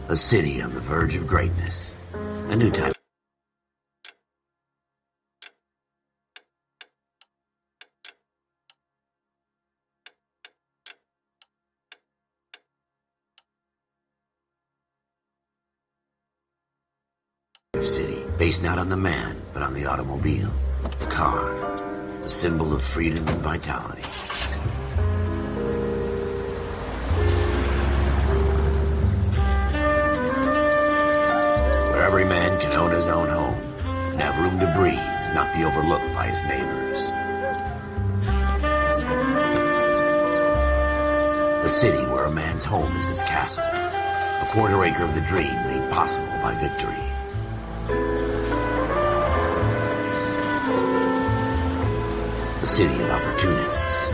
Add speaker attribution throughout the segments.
Speaker 1: A city on the verge of greatness. A new type of city, based not on the man, but on the automobile. The car. A symbol of freedom and vitality. Where every man can own his own home, and have room to breathe, and not be overlooked by his neighbors. A city where a man's home is his castle. A quarter acre of the dream made possible by victory. A city of opportunists.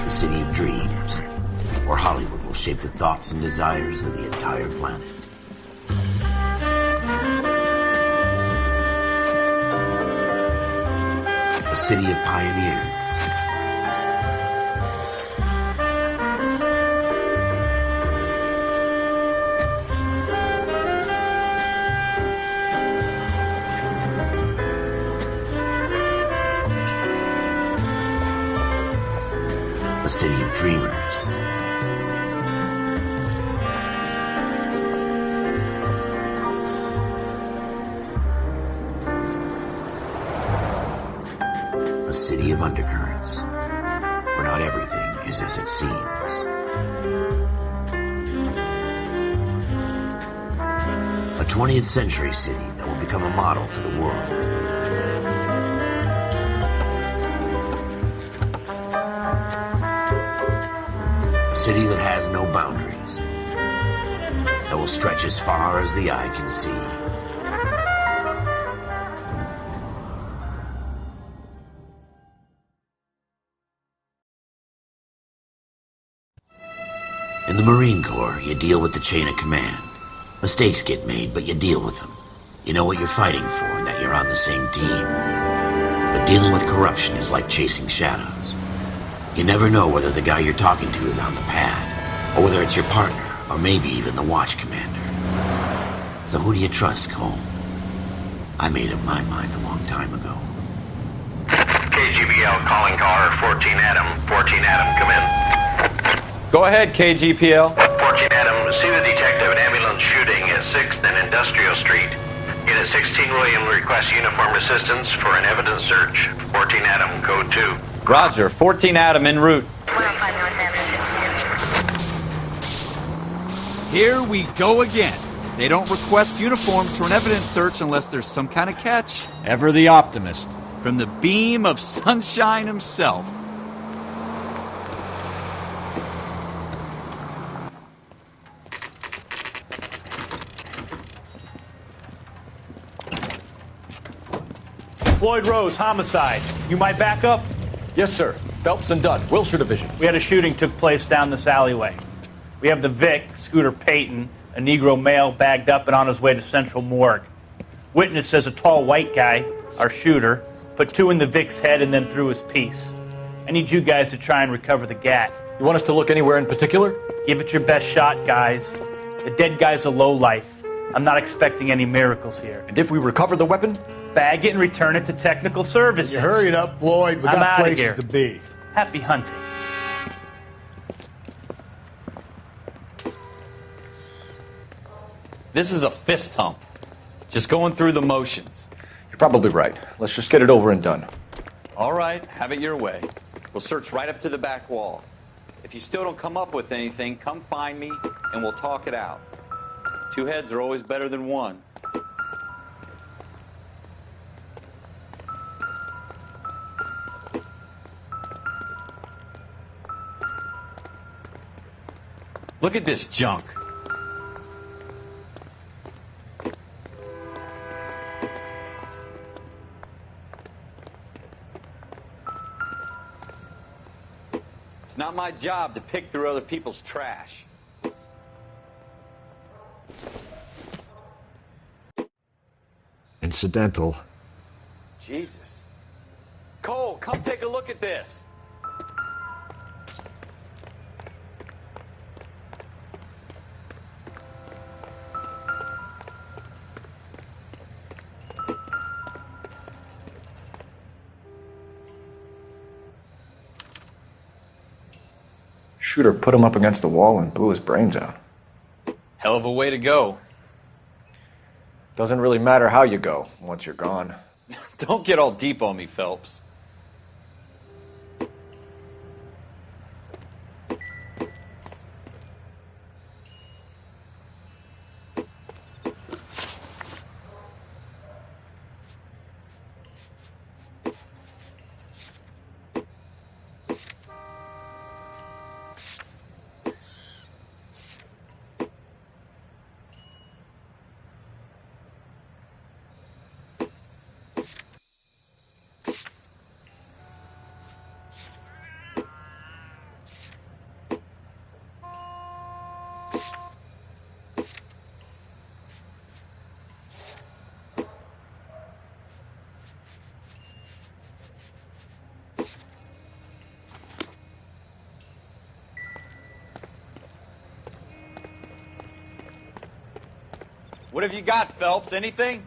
Speaker 1: A city of dreams, where Hollywood will shape the thoughts and desires of the entire planet. A city of pioneers. A city of dreamers. A city of undercurrents, where not everything is as it seems. A 20th century city that will become a model for the world. A city that has no boundaries, that will stretch as far as the eye can see. In the Marine Corps, you deal with the chain of command. Mistakes get made, but you deal with them. You know what you're fighting for and that you're on the same team. But dealing with corruption is like chasing shadows. You never know whether the guy you're talking to is on the pad, or whether it's your partner, or maybe even the watch commander. So who do you trust, Cole? I made up my mind a long time ago.
Speaker 2: KGBL calling caller 14 Adam. 14 Adam, come in.
Speaker 3: Go ahead, KGPL.
Speaker 2: 14 Adam, see the detective an ambulance shooting at 6th and Industrial Street. Unit 16 William requests uniformed assistance for an evidence search. 14 Adam, code 2.
Speaker 3: Roger, 14 Adam en route.
Speaker 4: Here we go again. They don't request uniforms for an evidence search unless there's some kind of catch.
Speaker 5: Ever the optimist.
Speaker 4: From the beam of sunshine himself.
Speaker 6: Floyd Rose, homicide. You might back up?
Speaker 5: Yes, sir. Phelps and Dunn, Wilshire Division.
Speaker 6: We had a shooting took place down this alleyway. We have the Vic, Scooter Payton, a Negro male bagged up and on his way to Central Morgue. Witness says a tall white guy, our shooter, put 2 in the Vic's head and then threw his piece. I need you guys to try and recover the gat.
Speaker 5: You want us to look anywhere in particular?
Speaker 6: Give it your best shot, guys. The dead guy's a lowlife. I'm not expecting any miracles here.
Speaker 5: And if we recover the weapon?
Speaker 6: Bag it and return it to technical services.
Speaker 7: You hurry it up, Floyd. We
Speaker 6: I'm
Speaker 7: got
Speaker 6: outta
Speaker 7: places
Speaker 6: here.
Speaker 7: to be.
Speaker 6: Happy hunting.
Speaker 3: This is a fist hump. Just going through the motions.
Speaker 5: You're probably right. Let's just get it over and done.
Speaker 3: All right, have it your way. We'll search right up to the back wall. If you still don't come up with anything, come find me and we'll talk it out. 2 heads are always better than 1. Look at this junk. It's not my job to pick through other people's trash.
Speaker 8: Incidental.
Speaker 3: Jesus. Cole, come take a look at this.
Speaker 5: Shooter put him up against the wall and blew his brains out.
Speaker 3: Hell of a way to go.
Speaker 5: Doesn't really matter how you go once you're gone.
Speaker 3: Don't get all deep on me, Phelps. What have you got, Phelps? Anything?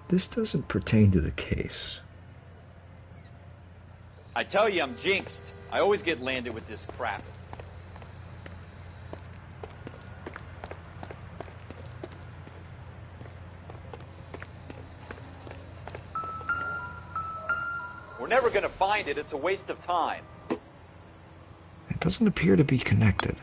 Speaker 7: This doesn't pertain to the case.
Speaker 3: I tell you, I'm jinxed. I always get landed with this crap. We're never gonna find it. It's a waste of time.
Speaker 7: It doesn't appear to be connected.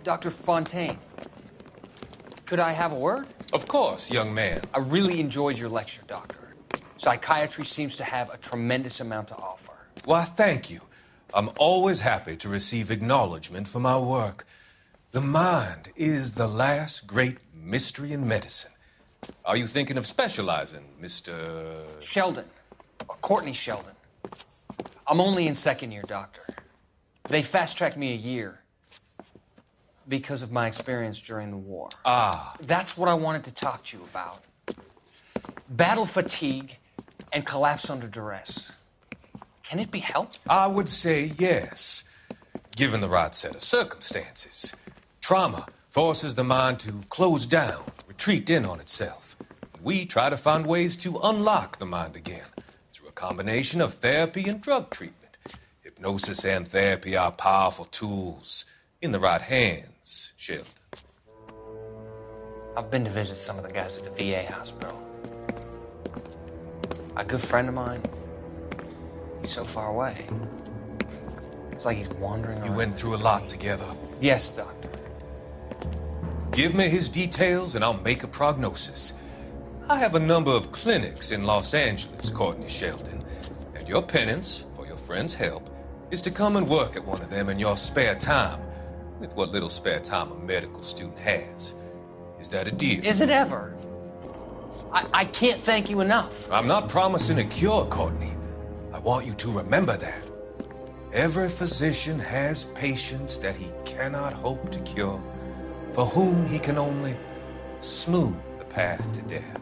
Speaker 8: Dr. Fontaine, could I have a word?
Speaker 9: Of course, young man.
Speaker 8: I really enjoyed your lecture, Doctor. Psychiatry seems to have a tremendous amount to offer.
Speaker 9: Why, thank you. I'm always happy to receive acknowledgement for my work. The mind is the last great mystery in medicine. Are you thinking of specializing, Mr.
Speaker 8: Sheldon, or Courtney Sheldon. I'm only in second year, Doctor. They fast-tracked me a year because of my experience during the war.
Speaker 9: Ah.
Speaker 8: That's what I wanted to talk to you about. Battle fatigue and collapse under duress. Can it be helped?
Speaker 9: I would say yes, given the right set of circumstances. Trauma forces the mind to close down, retreat in on itself. We try to find ways to unlock the mind again through a combination of therapy and drug treatment. Hypnosis and therapy are powerful tools in the right hands, Sheldon.
Speaker 8: I've been to visit some of the guys at the VA hospital. A good friend of mine, he's so far away. It's like he's wandering around.
Speaker 9: You went through a lot together.
Speaker 8: Yes, Doctor.
Speaker 9: Give me his details and I'll make a prognosis. I have a number of clinics in Los Angeles, Courtney Sheldon, and your penance for your friend's help is to come and work at one of them in your spare time, with what little spare time a medical student has. Is that a deal?
Speaker 8: Is it ever? I can't thank you enough.
Speaker 9: I'm not promising a cure, Courtney. I want you to remember that. Every physician has patients that he cannot hope to cure, for whom he can only smooth the path to death.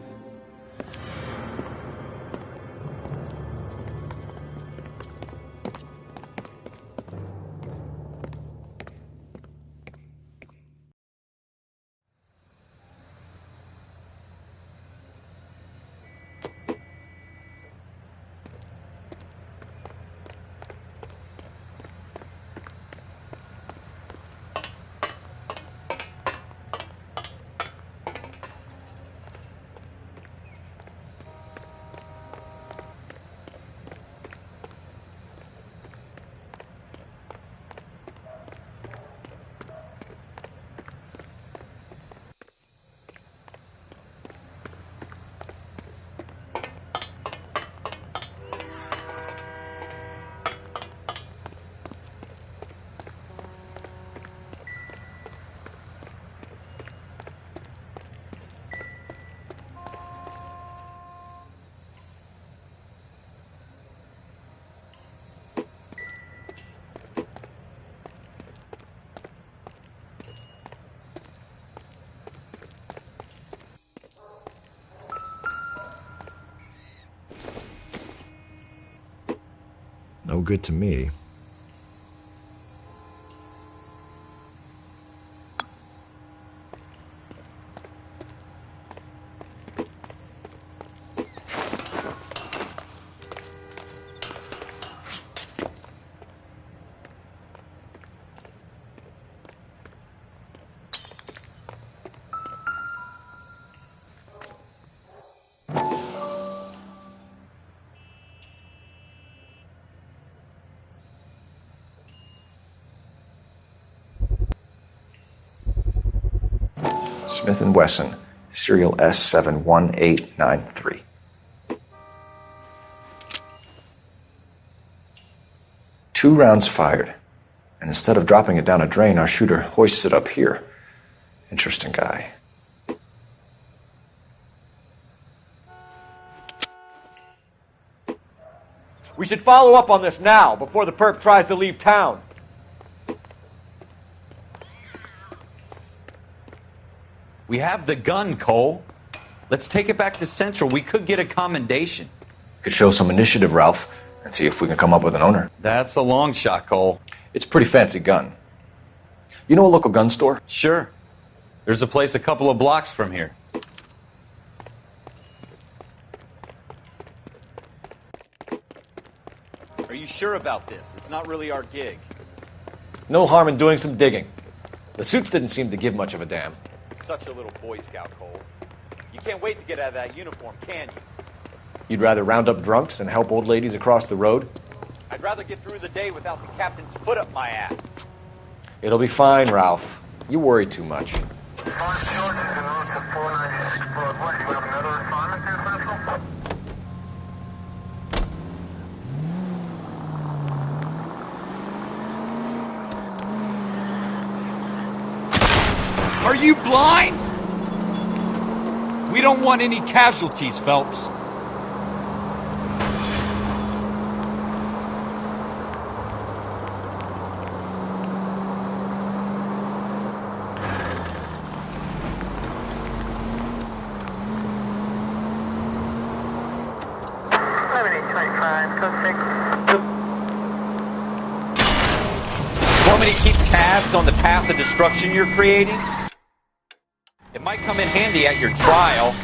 Speaker 7: No good to me. Smith & Wesson, serial S71893. 2 rounds fired, and instead of dropping it down a drain, our shooter hoists it up here. Interesting guy.
Speaker 5: We should follow up on this now, before the perp tries to leave town.
Speaker 3: We have the gun, Cole. Let's take it back to Central. We could get a commendation.
Speaker 7: Could show some initiative, Ralph, and see if we can come up with an owner.
Speaker 3: That's a long shot, Cole.
Speaker 7: It's a pretty fancy gun. You know a local gun store?
Speaker 3: Sure. There's a place a couple of blocks from here. Are you sure about this? It's not really our gig.
Speaker 5: No harm in doing some digging. The suits didn't seem to give much of a damn.
Speaker 3: Such a little Boy Scout, Cole. You can't wait to get out of that uniform, can you?
Speaker 5: You'd rather round up drunks and help old ladies across the road?
Speaker 3: I'd rather get through the day without the captain's foot up my ass.
Speaker 5: It'll be fine, Ralph. You worry too much.
Speaker 4: Are you blind? We don't want any casualties, Phelps.
Speaker 3: Want me to keep tabs on the path of destruction you're creating? It might come in handy at your trial.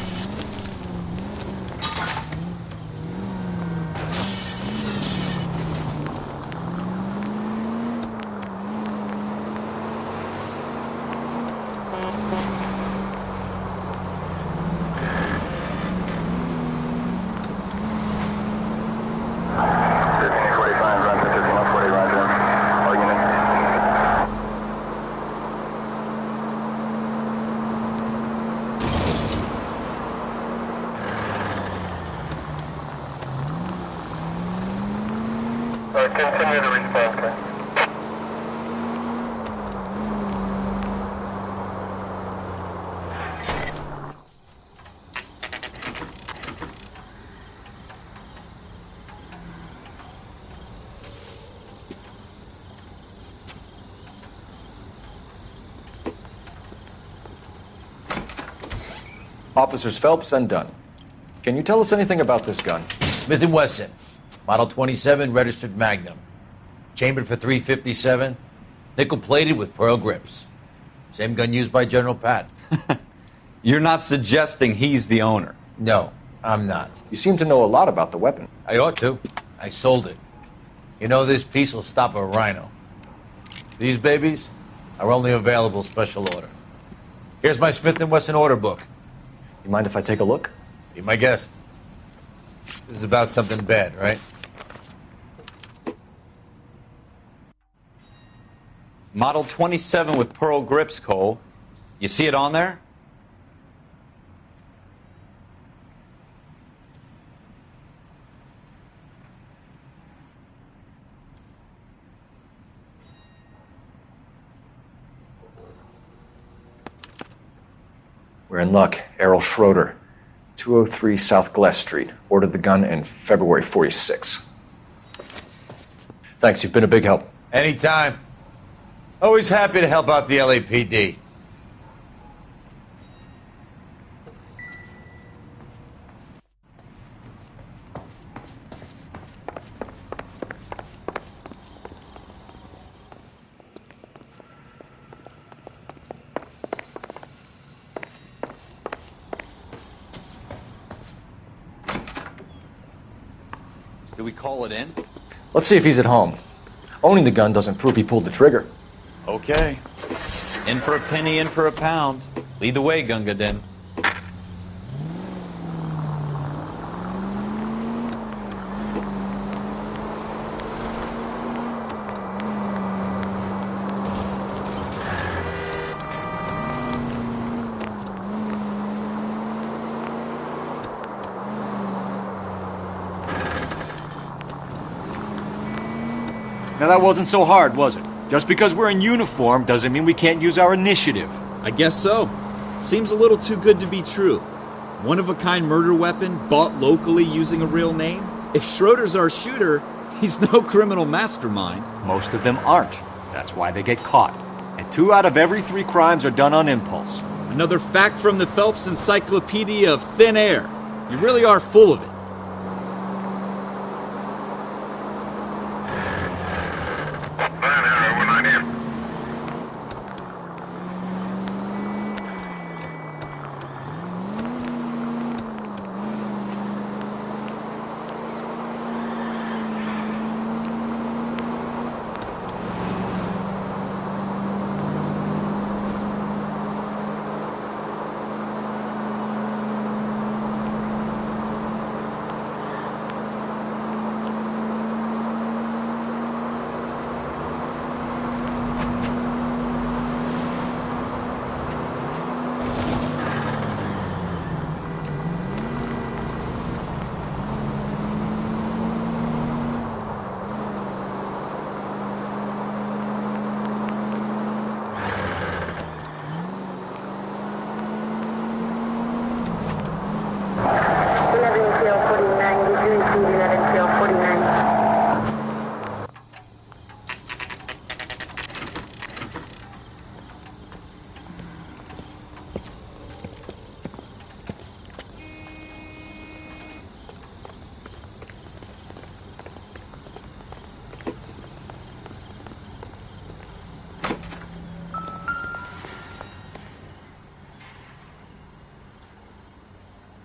Speaker 2: Continue to respond, sir.
Speaker 5: Officers Phelps and Dunn. Can you tell us anything about this gun?
Speaker 10: Smith & Wesson, Model 27, registered Magnum. Chambered for .357, nickel-plated with pearl grips. Same gun used by General Pat.
Speaker 3: You're not suggesting he's the owner?
Speaker 10: No, I'm not.
Speaker 5: You seem to know a lot about the weapon.
Speaker 10: I ought to. I sold it. You know, this piece will stop a rhino. These babies are only available special order. Here's my Smith & Wesson order book.
Speaker 5: You mind if I take a look?
Speaker 10: Be my guest. This is about something bad, right?
Speaker 3: Model 27 with pearl grips, Cole. You see it on there?
Speaker 7: We're in luck. Errol Schroeder, 203 South Glass Street. Ordered the gun in February '46.
Speaker 5: Thanks, you've been a big help.
Speaker 10: Anytime. Always happy to help out the LAPD.
Speaker 3: Do we call it in?
Speaker 5: Let's see if he's at home. Owning the gun doesn't prove he pulled the trigger.
Speaker 3: Okay. In for a penny, in for a pound. Lead the way, Gunga Din.
Speaker 5: Now that wasn't so hard, was it? Just because we're in uniform doesn't mean we can't use our initiative.
Speaker 4: I guess so. Seems a little too good to be true. One-of-a-kind murder weapon bought locally using a real name? If Schroeder's our shooter, he's no criminal mastermind.
Speaker 5: Most of them aren't. That's why they get caught. And 2 out of every 3 crimes are done on impulse.
Speaker 4: Another fact from the Phelps Encyclopedia of Thin Air. You really are full of it.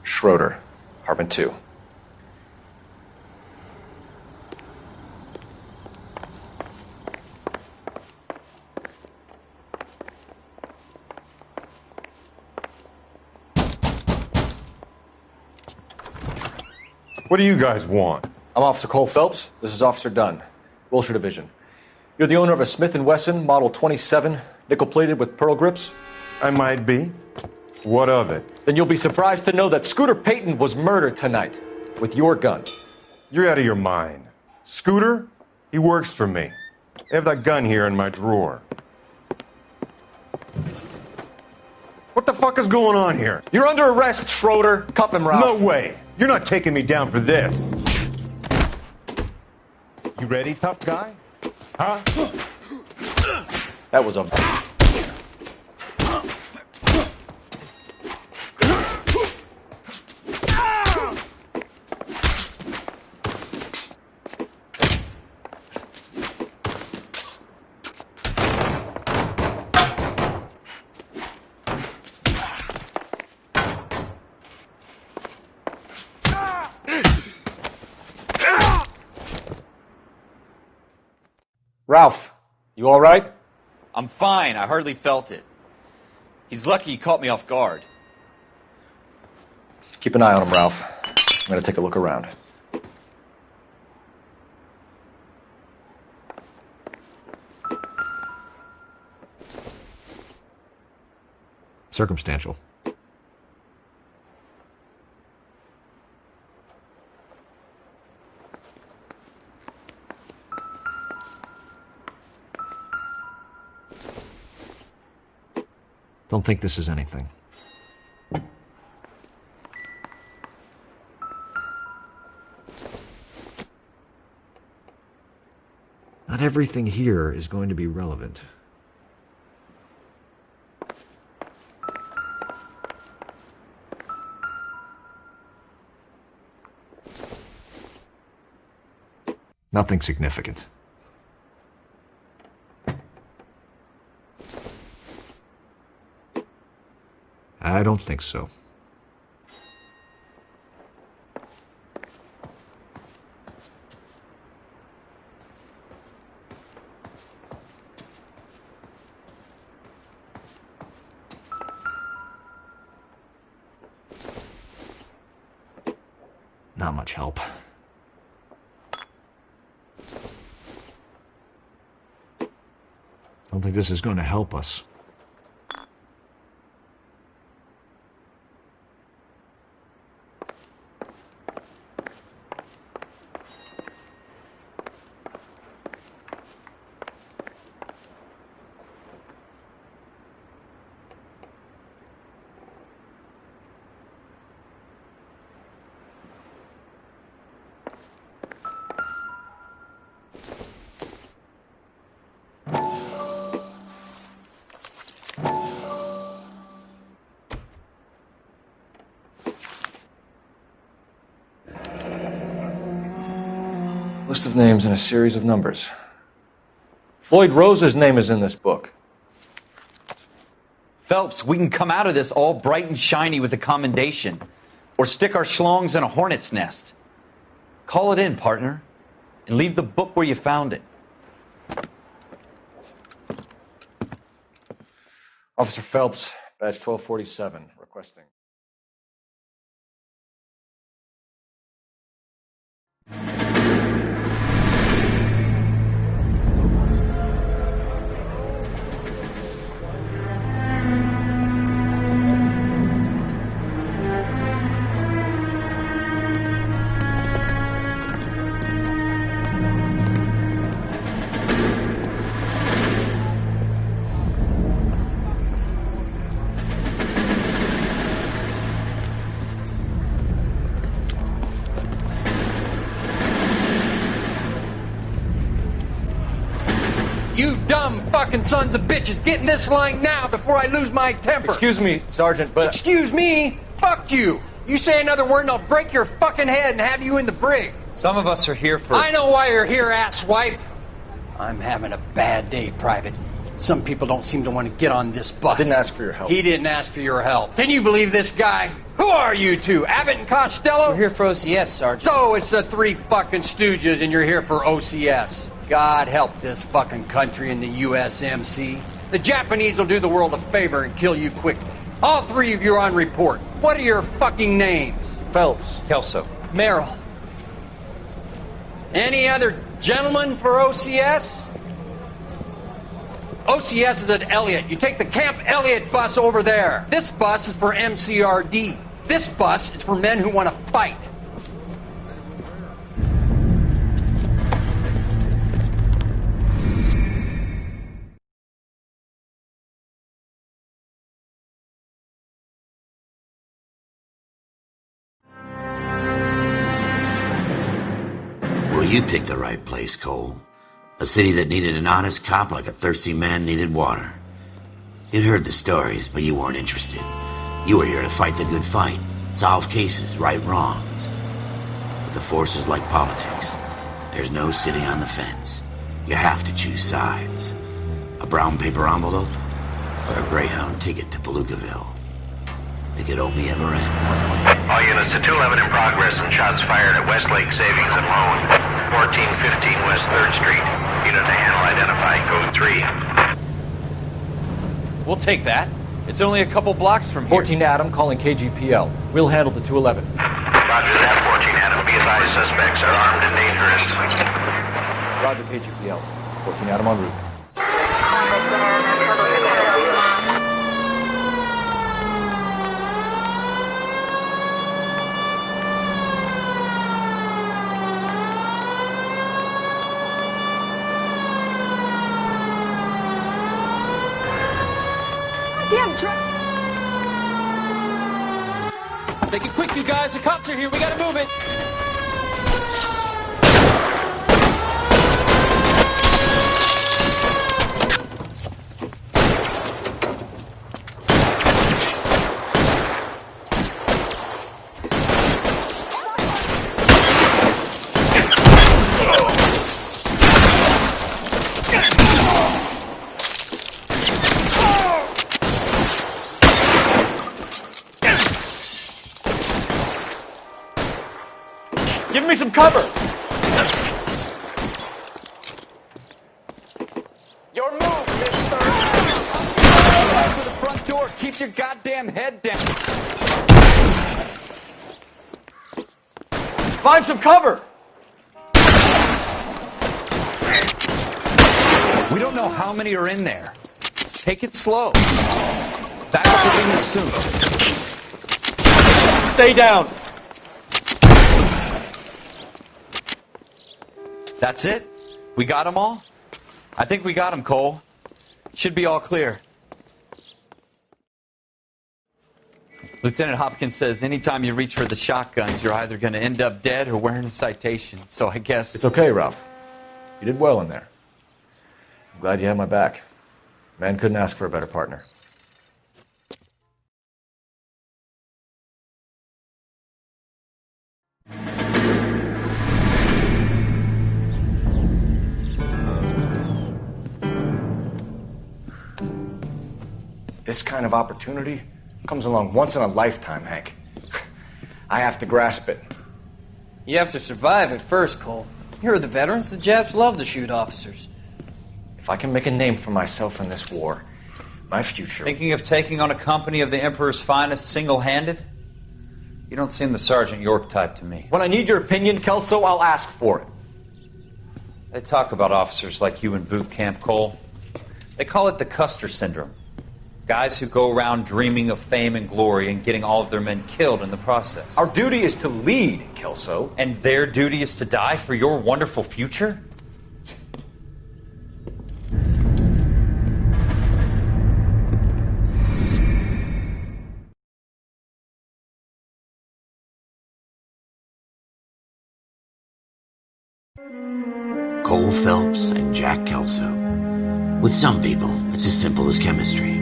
Speaker 7: Schroeder, apartment 2.
Speaker 11: What do you guys want?
Speaker 5: I'm Officer Cole Phelps. This is Officer Dunn, Wilshire Division. You're the owner of a Smith & Wesson Model 27, nickel-plated with pearl grips?
Speaker 11: I might be. What of it?
Speaker 5: Then you'll be surprised to know that Scooter Payton was murdered tonight with your gun.
Speaker 11: You're out of your mind. Scooter? He works for me. I have that gun here in my drawer. What the fuck is going on here?
Speaker 5: You're under arrest, Schroeder. Cuff him, Ralph.
Speaker 11: No way. You're not taking me down for this. You ready, tough guy? Huh?
Speaker 5: That was a... Ralph, you all right?
Speaker 3: I'm fine. I hardly felt it. He's lucky he caught me off guard.
Speaker 5: Keep an eye on him, Ralph. I'm going to take a look around. Circumstantial. Don't think this is anything. Not everything here is going to be relevant. Nothing significant. I don't think so.
Speaker 12: Not much help. Don't think this is going to help us.
Speaker 7: List of names and a series of numbers. Floyd Rose's name is in this book.
Speaker 3: Phelps, we can come out of this all bright and shiny with a commendation. Or stick our schlongs in a hornet's nest. Call it in, partner. And leave the book where you found it.
Speaker 7: Officer Phelps, badge 1247, requesting.
Speaker 8: You dumb fucking sons of bitches, get in this line now before I lose my temper.
Speaker 7: Excuse me, Sergeant, but...
Speaker 8: Excuse me? Fuck you. You say another word and I'll break your fucking head and have you in the brig.
Speaker 3: Some of us are here for...
Speaker 8: I know why you're here, asswipe. I'm having a bad day, Private. Some people don't seem to want to get on this bus.
Speaker 7: I didn't ask for your help.
Speaker 8: He didn't ask for your help. Can you believe this guy? Who are you two? Abbott and Costello?
Speaker 13: We're here for OCS, Sergeant.
Speaker 8: So it's the three fucking stooges and you're here for OCS. God help this fucking country and the USMC. The Japanese will do the world a favor and kill you quickly. All three of you are on report. What are your fucking names?
Speaker 7: Phelps.
Speaker 3: Kelso.
Speaker 13: Merrill.
Speaker 8: Any other gentlemen for OCS? OCS is at Elliott. You take the Camp Elliott bus over there. This bus is for MCRD. This bus is for men who want to fight.
Speaker 1: Well, you picked the right place, Cole. A city that needed an honest cop like a thirsty man needed water. You'd heard the stories, but you weren't interested. You were here to fight the good fight, solve cases, right wrongs. But the force is like politics. There's no sitting on the fence. You have to choose sides. A brown paper envelope or a Greyhound ticket to Palookaville. It could only ever end one way.
Speaker 2: All units to 211 in progress and shots fired at Westlake Savings and Loan, 1415 West 3rd Street. Unit to handle identify, code 3.
Speaker 3: We'll take that. It's only a couple blocks from here.
Speaker 7: 14 Adam calling KGPL. We'll handle the 211.
Speaker 2: Roger that, 14 Adam. Be advised, suspects are armed and dangerous.
Speaker 7: Roger, KGPL. 14 Adam en route.
Speaker 13: Damn truck!
Speaker 6: Make it quick, you guys. The cops are here. We gotta move it.
Speaker 7: Give me some cover!
Speaker 3: Your move, mister! To the front door. Keep your goddamn head down.
Speaker 5: Find some cover!
Speaker 3: We don't know how many are in there. Take it slow. Back up the unit soon.
Speaker 5: Stay down.
Speaker 3: That's it? We got them all? I think we got them, Cole. Should be all clear. Lieutenant Hopkins says anytime you reach for the shotguns, you're either going to end up dead or wearing a citation. So I guess...
Speaker 7: It's okay, Ralph. You did well in there. I'm glad you had my back. Man couldn't ask for a better partner. This kind of opportunity comes along once in a lifetime, Hank. I have to grasp it.
Speaker 13: You have to survive it first, Cole. Here are the veterans. The Japs love to shoot officers.
Speaker 7: If I can make a name for myself in this war, my future...
Speaker 3: Thinking of taking on a company of the Emperor's finest single-handed? You don't seem the Sergeant York type to me.
Speaker 7: When I need your opinion, Kelso, I'll ask for it.
Speaker 3: They talk about officers like you in boot camp, Cole. They call it the Custer syndrome. Guys who go around dreaming of fame and glory and getting all of their men killed in the process.
Speaker 7: Our duty is to lead, Kelso.
Speaker 3: And their duty is to die for your wonderful future?
Speaker 1: Cole Phelps and Jack Kelso. With some people, it's as simple as chemistry.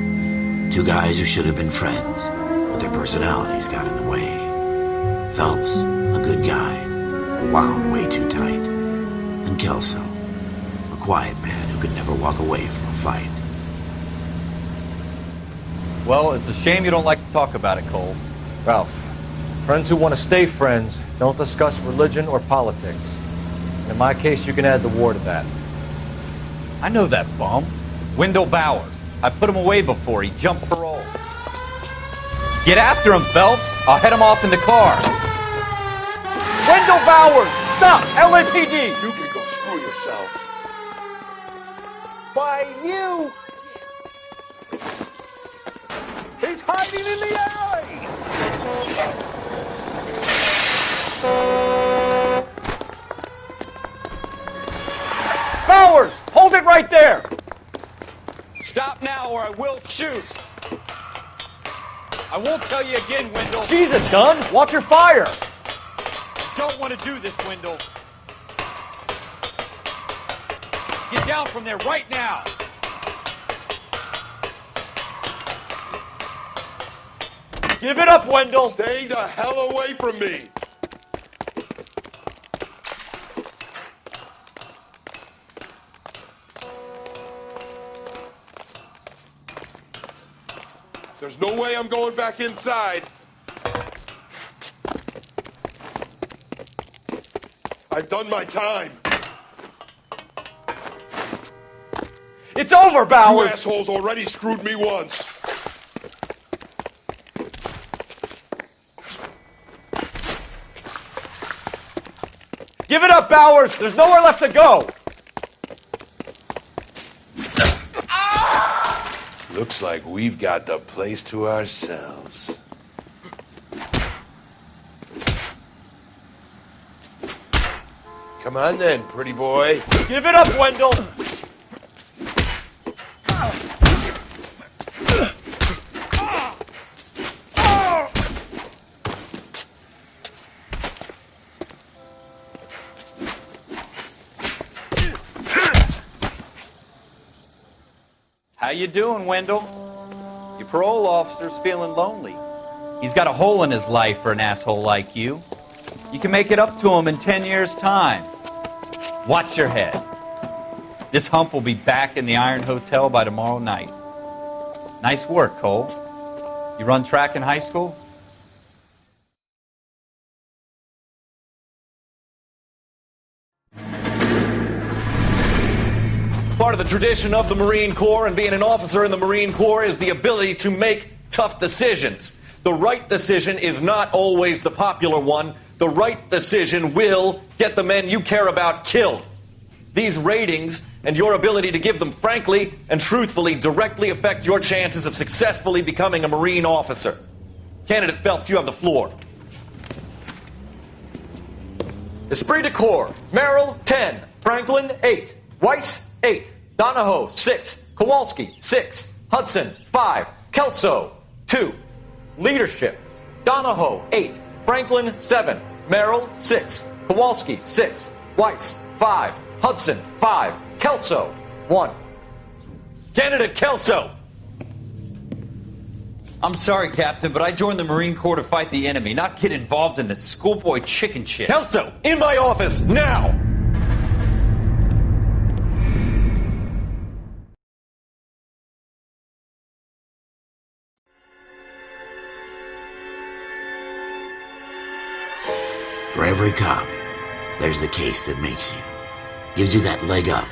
Speaker 1: Two guys who should have been friends, but their personalities got in the way. Phelps, a good guy, wound way too tight. And Kelso, a quiet man who could never walk away from a fight.
Speaker 3: Well, it's a shame you don't like to talk about it, Cole.
Speaker 7: Ralph, friends who want to stay friends don't discuss religion or politics. And in my case, you can add the war to that.
Speaker 3: I know that bum. Wendell Bowers. I put him away before he jumped parole. Get after him, Phelps. I'll head him off in the car.
Speaker 5: Wendell Bowers! Stop! LAPD!
Speaker 12: You can go screw yourself.
Speaker 5: By you! He's hiding in the alley! Bowers! Hold it right there!
Speaker 3: Stop now or I will shoot. I won't tell you again, Wendell.
Speaker 5: Jesus, Dunn! Watch your fire!
Speaker 3: Don't want to do this, Wendell. Get down from there right now.
Speaker 5: Give it up, Wendell!
Speaker 12: Stay the hell away from me! There's no way I'm going back inside. I've done my time.
Speaker 5: It's over, Bowers!
Speaker 12: You assholes already screwed me once.
Speaker 5: Give it up, Bowers! There's nowhere left to go!
Speaker 12: Looks like we've got the place to ourselves. Come on then, pretty boy.
Speaker 5: Give it up, Wendell!
Speaker 3: How you doing, Wendell? Your parole officer's feeling lonely. He's got a hole in his life for an asshole like you. You can make it up to him in 10 years' time. Watch your head. This hump will be back in the Iron Hotel by tomorrow night. Nice work, Cole. You run track in high school?
Speaker 14: Part of the tradition of the Marine Corps and being an officer in the Marine Corps is the ability to make tough decisions. The right decision is not always the popular one, The right decision will get the men you care about killed. These ratings and your ability to give them frankly and truthfully directly affect your chances of successfully becoming a Marine officer. Candidate Phelps, you have the floor. Esprit de Corps, Merrill, 10. Franklin, 8. Weiss, 8. Donahoe, 6. Kowalski, 6. Hudson, 5. Kelso, 2. Leadership, Donahoe, 8. Franklin, 7. Merrill, 6. Kowalski, 6. Weiss, 5. Hudson, 5. Kelso, 1. Candidate Kelso!
Speaker 3: I'm sorry, Captain, but I joined the Marine Corps to fight the enemy, not get involved in this schoolboy chicken shit.
Speaker 14: Kelso, in my office, now!
Speaker 1: For every cop, there's the case that makes you. Gives you that leg up.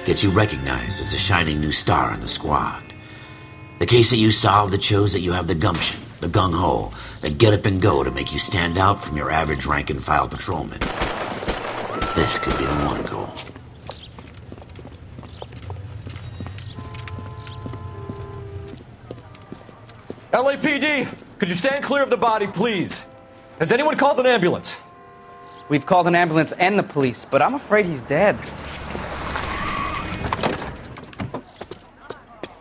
Speaker 1: Gets you recognized as the shining new star in the squad. The case that you solve that shows that you have the gumption, the gung-ho, the get up and go to make you stand out from your average rank-and-file patrolman. This could be the one, Cole.
Speaker 14: LAPD, could you stand clear of the body, please? Has anyone called an ambulance?
Speaker 15: We've called an ambulance and the police, but I'm afraid he's dead.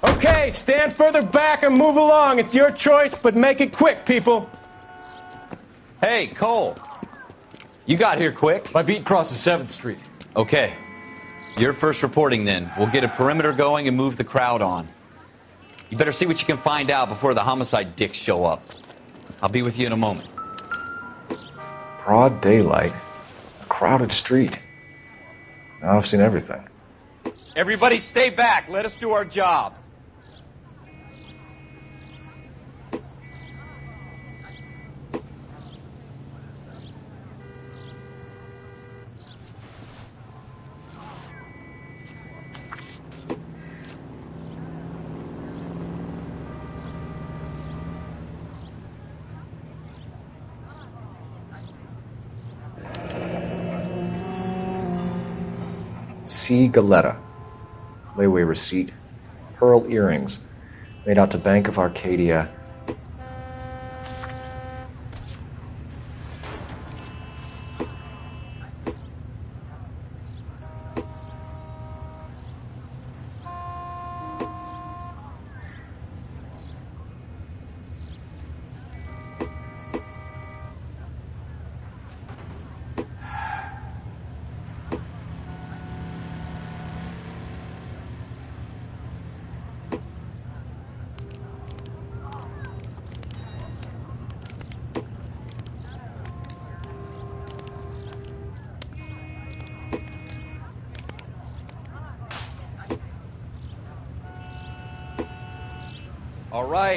Speaker 16: Okay, stand further back and move along. It's your choice, but make it quick, people.
Speaker 3: Hey, Cole. You got here quick.
Speaker 5: My beat crosses 7th Street.
Speaker 3: Okay. You're first reporting then. We'll get a perimeter going and move the crowd on. You better see what you can find out before the homicide dicks show up. I'll be with you in a moment.
Speaker 7: Broad daylight. A crowded street. Now I've seen everything.
Speaker 3: Everybody stay back. Let us do our job.
Speaker 7: C. Galetta. Layaway receipt. Pearl earrings. Made out to Bank of Arcadia.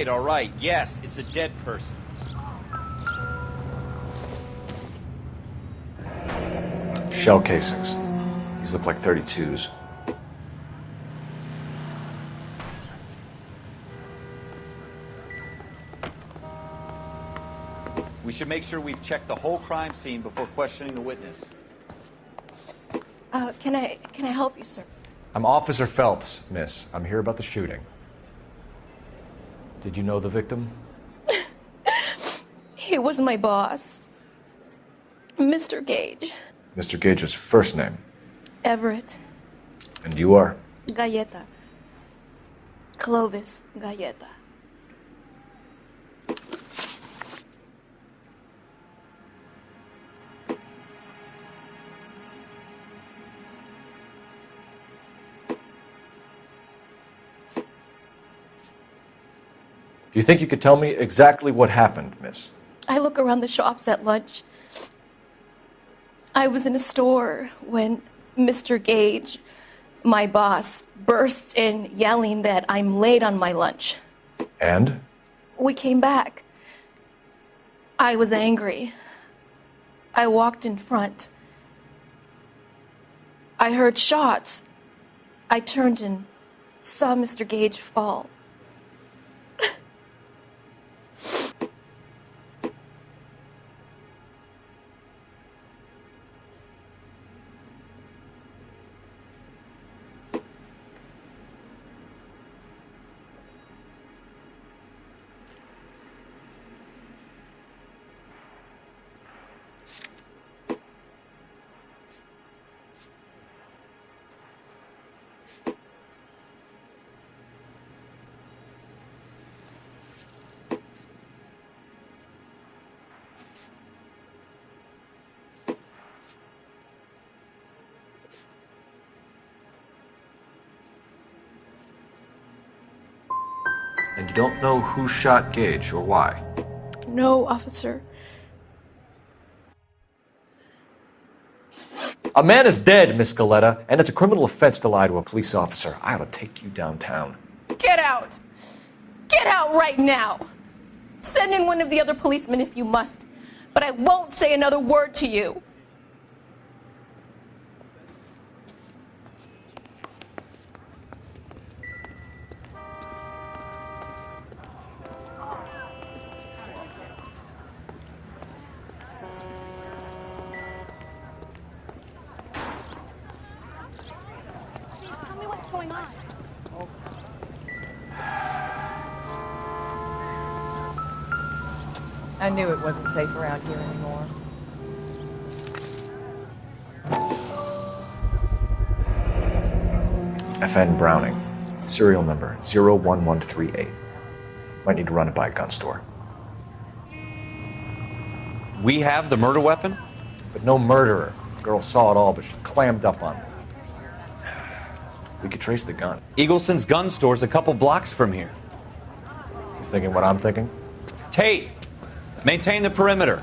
Speaker 3: All right. Yes, it's a dead person.
Speaker 7: Shell casings. These look like 32s.
Speaker 3: We should make sure we've checked the whole crime scene before questioning the witness.
Speaker 17: Can I help you, sir?
Speaker 5: I'm Officer Phelps, miss. I'm here about the shooting. Did you know the victim?
Speaker 17: He was my boss, Mr. Gage.
Speaker 7: Mr. Gage's first name.
Speaker 17: Everett.
Speaker 7: And you are?
Speaker 17: Galleta. Clovis Galleta.
Speaker 5: Do you think you could tell me exactly what happened, miss?
Speaker 17: I look around the shops at lunch. I was in a store when Mr. Gage, my boss, bursts in yelling that I'm late on my lunch.
Speaker 7: And?
Speaker 17: We came back. I was angry. I walked in front. I heard shots. I turned and saw Mr. Gage fall.
Speaker 7: And you don't know who shot Gage or why?
Speaker 17: No, officer.
Speaker 5: A man is dead, Miss Galetta, and it's a criminal offense to lie to a police officer. I ought to take you downtown.
Speaker 17: Get out! Get out right now! Send in one of the other policemen if you must, but I won't say another word to you. Tell me what's going on.
Speaker 18: I knew it wasn't safe around here anymore.
Speaker 7: FN Browning, serial number 01138. Might need to run it by a gun store.
Speaker 3: We have the murder weapon?
Speaker 7: But no murderer. The girl saw it all, but she clammed up on it. We could trace the gun.
Speaker 3: Eagleson's gun store's a couple blocks from here.
Speaker 7: You thinking what I'm thinking?
Speaker 3: Tate, maintain the perimeter.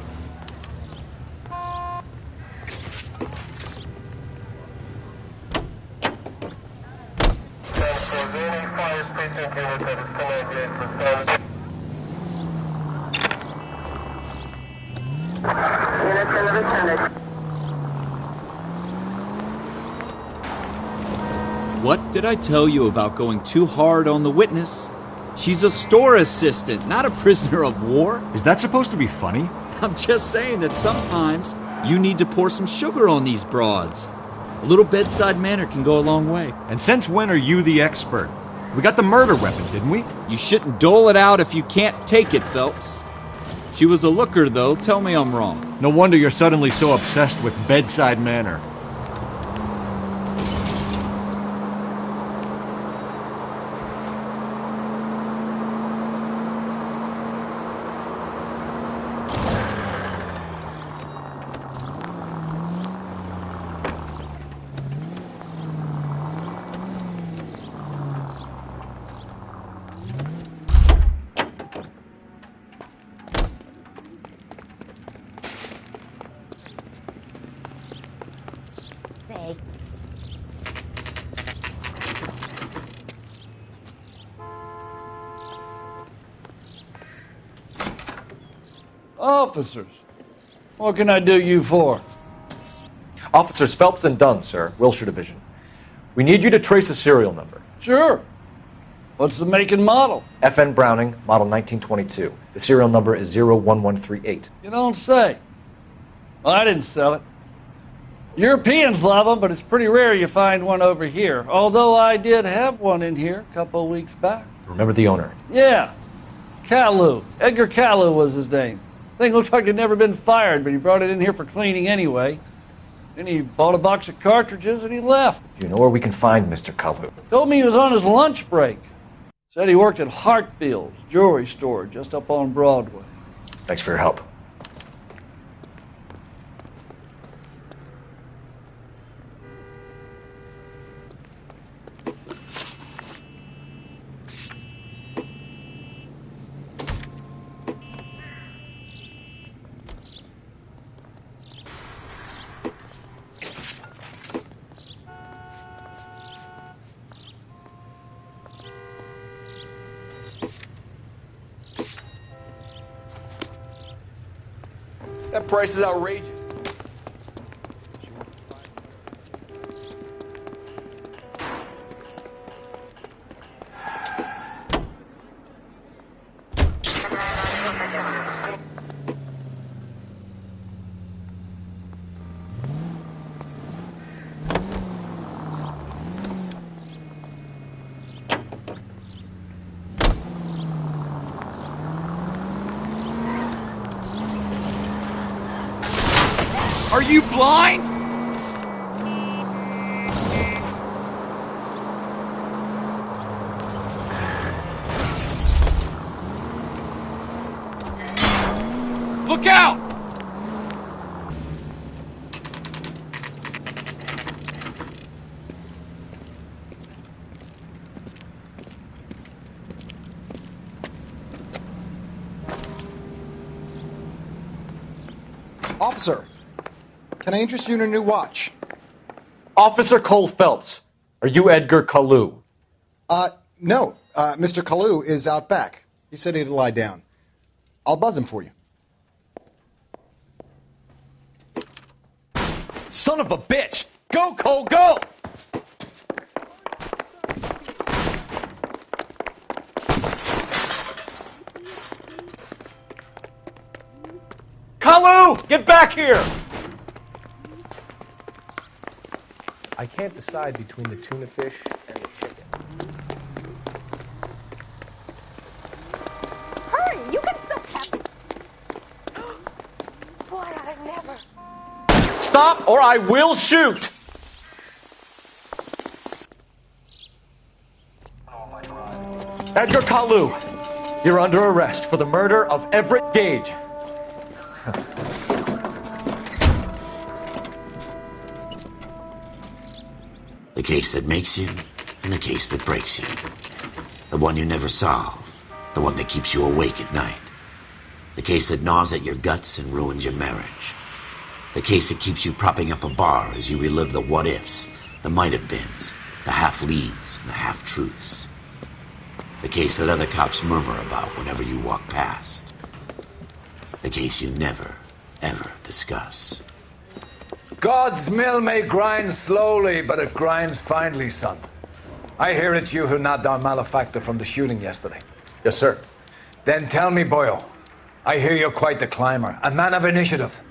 Speaker 4: What did I tell you about going too hard on the witness? She's a store assistant, not a prisoner of war. Is that supposed to be funny? I'm just saying that sometimes you need to pour some sugar on these broads. A little bedside manner can go a long way.
Speaker 11: And since when are you the expert? We got the murder weapon, didn't we?
Speaker 4: You shouldn't dole it out if you can't take it, Phelps. She was a looker, though. Tell me I'm wrong.
Speaker 11: No wonder you're suddenly so obsessed with bedside manner.
Speaker 19: Officers, what can I do you for?
Speaker 5: Officers Phelps and Dunn, sir, Wilshire Division. We need you to trace a serial number.
Speaker 19: Sure. What's the make and model?
Speaker 5: FN Browning, model 1922. The serial number is 01138.
Speaker 19: You don't say. Well, I didn't sell it. Europeans love them, but it's pretty rare you find one over here. Although I did have one in here a couple of weeks back.
Speaker 5: Remember the owner?
Speaker 19: Yeah. Kalu. Edgar Kalu was his name. Thing looked like it'd never been fired, but he brought it in here for cleaning anyway. Then he bought a box of cartridges and he left.
Speaker 5: Do you know where we can find Mr. Kalu?
Speaker 19: Told me he was on his lunch break. Said he worked at Hartfield's jewelry store just up on Broadway.
Speaker 5: Thanks for your help.
Speaker 14: That price is outrageous.
Speaker 4: Are you blind? Look out!
Speaker 20: Officer, can I interest you in a new watch?
Speaker 5: Officer Cole Phelps, are you Edgar Kalu?
Speaker 20: No. Mr. Kalu is out back. He said he'd lie down. I'll buzz him for you.
Speaker 5: Son of a bitch! Go, Cole, go! Kalu! Get back here!
Speaker 21: I can't decide between the tuna fish and the chicken.
Speaker 17: Hurry! You can still catch. Boy, I never.
Speaker 5: Stop or I will shoot! Edgar Kalu, you're under arrest for the murder of Everett Gage.
Speaker 1: The case that makes you, and the case that breaks you. The one you never solve. The one that keeps you awake at night. The case that gnaws at your guts and ruins your marriage. The case that keeps you propping up a bar as you relive the what-ifs, the might-have-beens, the half-leads, and the half-truths. The case that other cops murmur about whenever you walk past. The case you never, ever discuss.
Speaker 10: God's mill may grind slowly, but it grinds finely, son. I hear it's you who nabbed our malefactor from the shooting yesterday.
Speaker 5: Yes, sir.
Speaker 10: Then tell me, Boyle, I hear you're quite the climber, a man of initiative.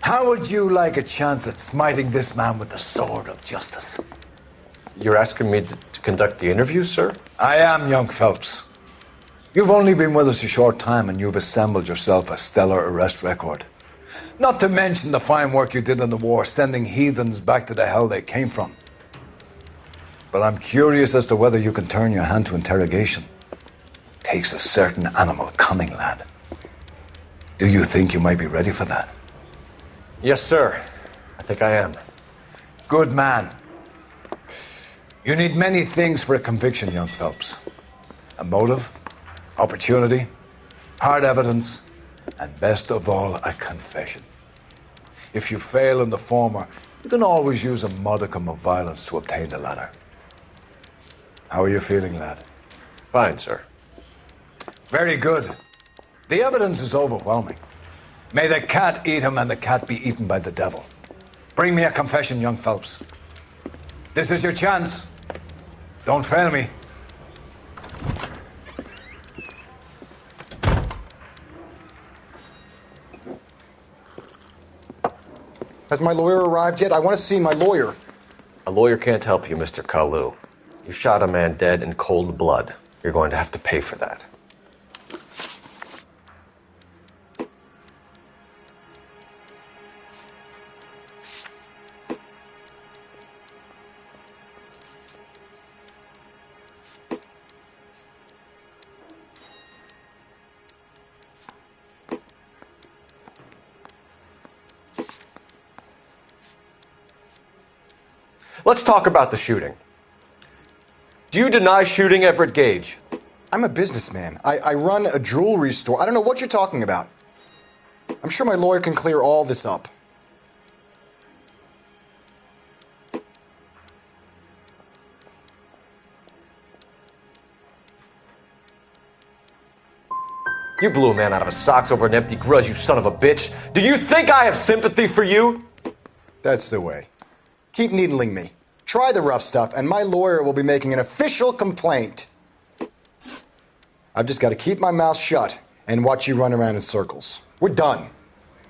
Speaker 10: How would you like a chance at smiting this man with the sword of justice?
Speaker 5: You're asking me to conduct the interview, sir?
Speaker 10: I am, young Phelps. You've only been with us a short time and you've assembled yourself a stellar arrest record. Not to mention the fine work you did in the war, sending heathens back to the hell they came from. But I'm curious as to whether you can turn your hand to interrogation. Takes a certain animal cunning, lad. Do you think you might be ready for that?
Speaker 5: Yes, sir. I think I am.
Speaker 10: Good man. You need many things for a conviction, young Phelps. A motive, opportunity, hard evidence, and best of all, a confession. If you fail in the former, you can always use a modicum of violence to obtain the latter. How are you feeling, lad?
Speaker 5: Fine, sir.
Speaker 10: Very good. The evidence is overwhelming. May the cat eat him and the cat be eaten by the devil. Bring me a confession, young Phelps. This is your chance. Don't fail me.
Speaker 20: Has my lawyer arrived yet? I want to see my lawyer.
Speaker 5: A lawyer can't help you, Mr. Kalu. You shot a man dead in cold blood. You're going to have to pay for that. Let's talk about the shooting. Do you deny shooting Everett Gage?
Speaker 20: I'm a businessman. I run a jewelry store. I don't know what you're talking about. I'm sure my lawyer can clear all this up.
Speaker 5: You blew a man out of his socks over an empty grudge, you son of a bitch. Do you think I have sympathy for you?
Speaker 20: That's the way. Keep needling me. Try the rough stuff, and my lawyer will be making an official complaint. I've just got to keep my mouth shut and watch you run around in circles. We're done.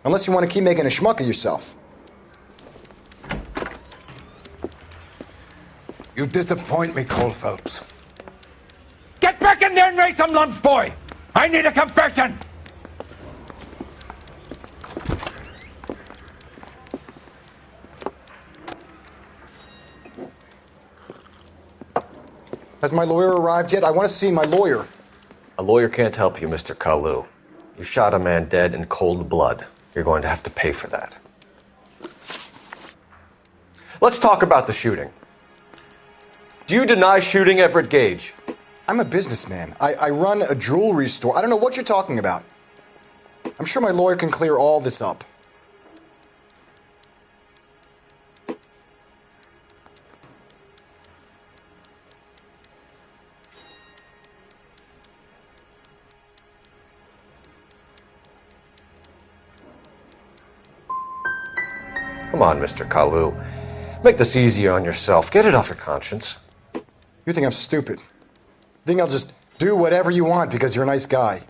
Speaker 20: Unless you want to keep making a schmuck of yourself.
Speaker 10: You disappoint me, Cole Phelps. Get back in there and raise some lumps, boy! I need a confession!
Speaker 20: Has my lawyer arrived yet? I want to see my lawyer.
Speaker 5: A lawyer can't help you, Mr. Kalu. You shot a man dead in cold blood. You're going to have to pay for that. Let's talk about the shooting. Do you deny shooting Everett Gage?
Speaker 20: I'm a businessman. I run a jewelry store. I don't know what you're talking about. I'm sure my lawyer can clear all this up.
Speaker 7: Come on, Mr. Kalu. Make this easier on yourself. Get it off your conscience.
Speaker 20: You think I'm stupid? You think I'll just do whatever you want because you're a nice guy?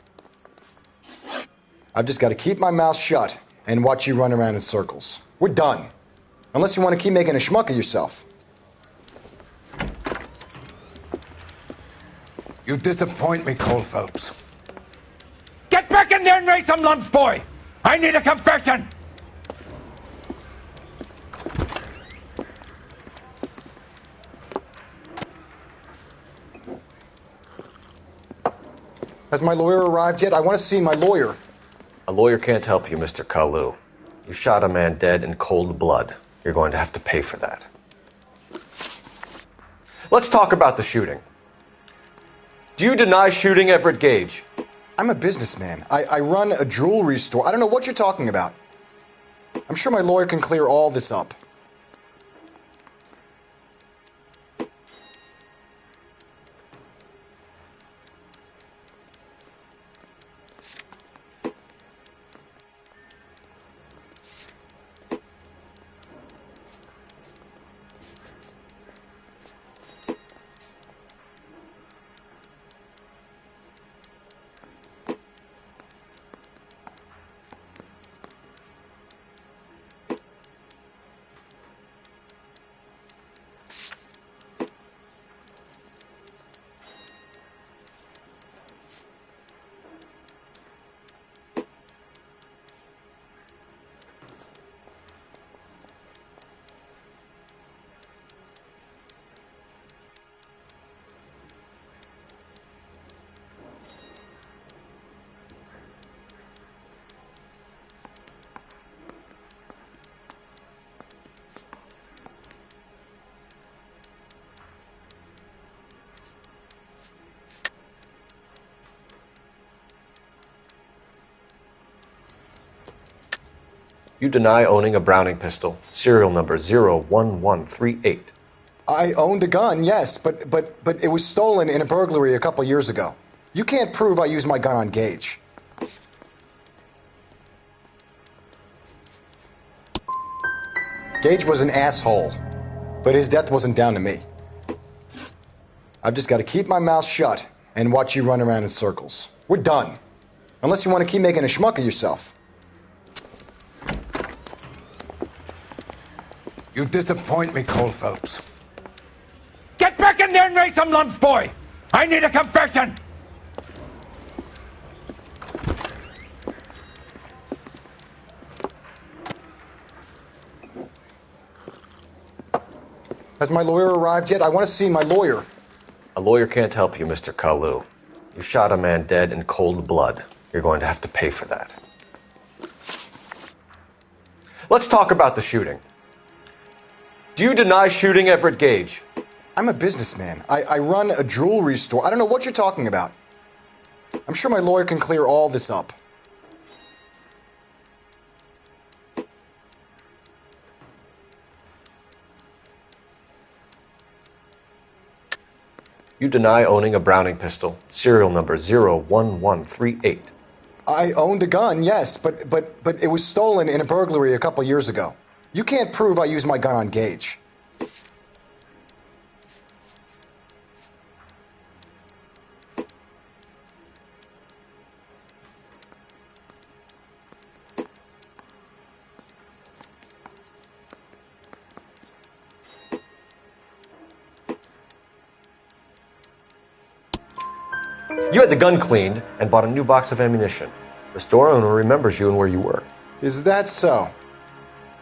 Speaker 20: I've just got to keep my mouth shut and watch you run around in circles. We're done. Unless you want to keep making a schmuck of yourself.
Speaker 10: You disappoint me, Cole Phelps. Get back in there and raise some lumps, boy! I need a confession!
Speaker 20: Has my lawyer arrived yet? I want to see my lawyer.
Speaker 7: A lawyer can't help you, Mr. Kalu. You shot a man dead in cold blood. You're going to have to pay for that. Let's talk about the shooting. Do you deny shooting Everett Gage?
Speaker 20: I'm a businessman. I run a jewelry store. I don't know what you're talking about. I'm sure my lawyer can clear all this up.
Speaker 7: You deny owning a Browning pistol, serial number 01138.
Speaker 20: I owned a gun, yes, but it was stolen in a burglary a couple years ago. You can't prove I used my gun on Gage. Gage was an asshole, but his death wasn't down to me. I've just got to keep my mouth shut and watch you run around in circles. We're done. Unless you want to keep making a schmuck of yourself.
Speaker 10: You disappoint me, Cole Phelps. Get back in there and raise some lumps, boy! I need a confession!
Speaker 20: Has my lawyer arrived yet? I want to see my lawyer.
Speaker 7: A lawyer can't help you, Mr. Kalu. You shot a man dead in cold blood. You're going to have to pay for that. Let's talk about the shooting. Do you deny shooting Everett Gage?
Speaker 20: I'm a businessman. I run a jewelry store. I don't know what you're talking about. I'm sure my lawyer can clear all this up.
Speaker 7: You deny owning a Browning pistol, serial number 01138.
Speaker 20: I owned a gun, yes, but it was stolen in a burglary a couple years ago. You can't prove I used my gun on Gage.
Speaker 7: You had the gun cleaned and bought a new box of ammunition. The store owner remembers you and where you were.
Speaker 20: Is that so?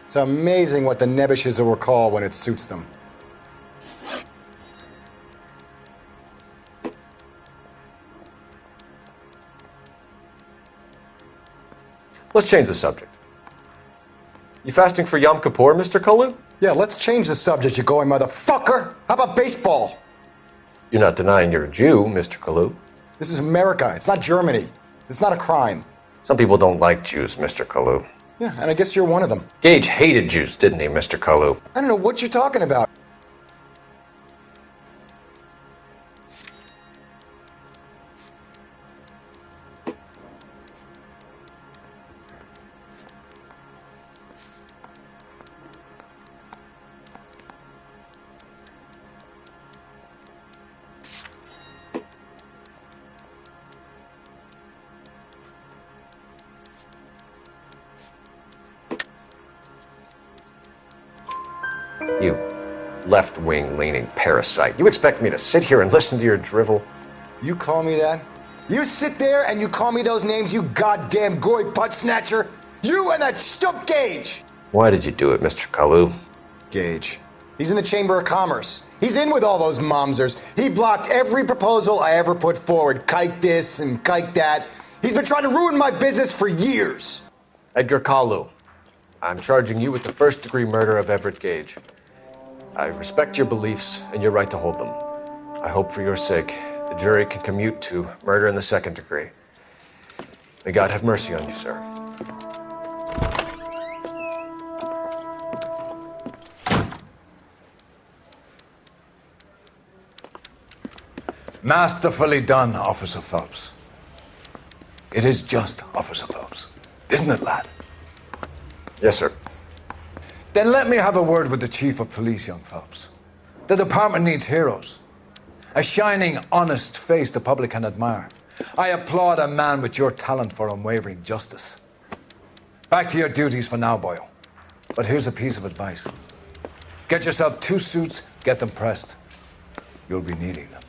Speaker 20: It's amazing what the nebbishes will recall when it suits them.
Speaker 7: Let's change the subject. You fasting for Yom Kippur, Mr. Kalu?
Speaker 20: Yeah, let's change the subject, you going motherfucker! How about baseball?
Speaker 7: You're not denying you're a Jew, Mr. Kalu.
Speaker 20: This is America. It's not Germany. It's not a crime.
Speaker 7: Some people don't like Jews, Mr. Kalu.
Speaker 20: Yeah, and I guess you're one of them.
Speaker 7: Gage hated Jews, didn't he, Mr. Kalu?
Speaker 20: I don't know what you're talking about.
Speaker 7: You left-wing leaning parasite. You expect me to sit here and listen to your drivel?
Speaker 20: You call me that? You sit there and you call me those names, you goddamn goy putt snatcher? You and that stup Gage!
Speaker 7: Why did you do it, Mr. Kalu?
Speaker 20: Gage. He's in the Chamber of Commerce. He's in with all those momsers. He blocked every proposal I ever put forward. Kike this and kike that. He's been trying to ruin my business for years.
Speaker 7: Edgar Kalu, I'm charging you with the first-degree murder of Everett Gage. I respect your beliefs and your right to hold them. I hope for your sake the jury can commute to murder in the second degree. May God have mercy on you, sir.
Speaker 10: Masterfully done, Officer Phelps. It is just Officer Phelps, isn't it, lad?
Speaker 7: Yes, sir.
Speaker 10: Then let me have a word with the Chief of Police, young Phelps. The department needs heroes. A shining, honest face the public can admire. I applaud a man with your talent for unwavering justice. Back to your duties for now, Boyle. But here's a piece of advice. Get yourself 2 suits, get them pressed. You'll be needing them.